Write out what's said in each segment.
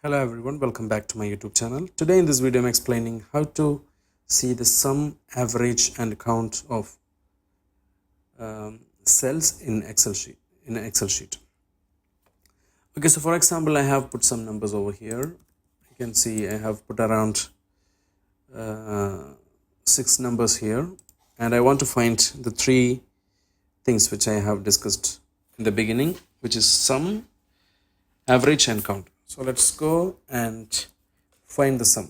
Hello everyone, welcome back to my YouTube channel. Today in this video I'm explaining how to see the sum, average and count of cells in Excel sheet. Okay, so for example I have put some numbers over here. You can see I have put around 6 numbers here, and I want to find the 3 things which I have discussed in the beginning, which is sum, average and count. So let's go and find the sum.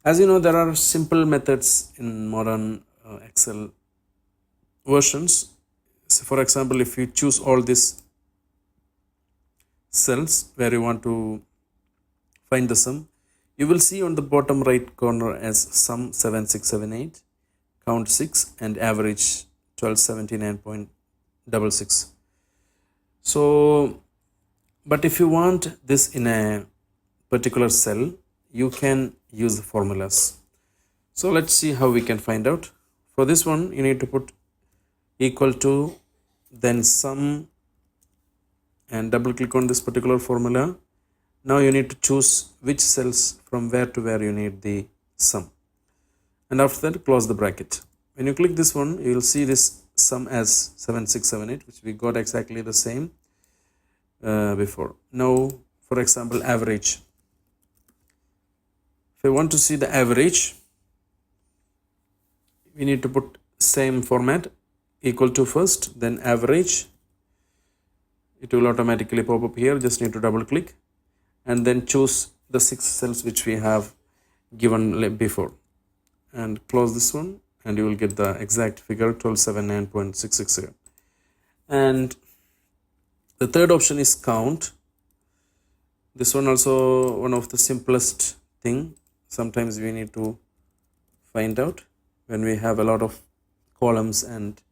As you know, there are simple methods in modern Excel versions. So for example, if you choose all these cells where you want to find the sum, you will see on the bottom right corner as sum 7678, count 6 and average 1279.66. So but if you want this in a particular cell, you can use the formulas. So let's see how we can find out. For this one, you need to put equal to, then sum, and double click on this particular formula. Now you need to choose which cells from where to where you need the sum. And after that, close the bracket. When you click this one, you will see this sum as 7678, which we got exactly the same before. Now for example, average. If I want to see the average, we need to put same format, equal to first, then average. It will automatically pop up here. Just need to double click and then choose the 6 cells which we have given before, and close this one, and you will get the exact figure 1279.667. and the third option is count. This one also one of the simplest thing. Sometimes we need to find out when we have a lot of columns and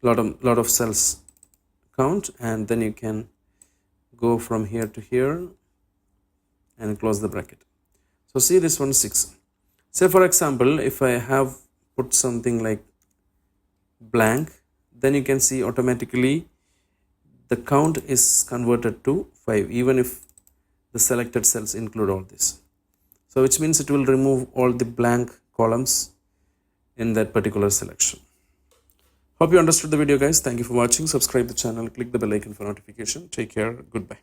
lot of cells, count, and then you can go from here to here and close the bracket. So see this one 6. Say for example, if I have put something like blank, then you can see automatically the count is converted to 5, even if the selected cells include all this. So which means it will remove all the blank columns in that particular selection. Hope you understood the video, guys. Thank you for watching. Subscribe the channel, click the bell icon for notification. Take care. Goodbye.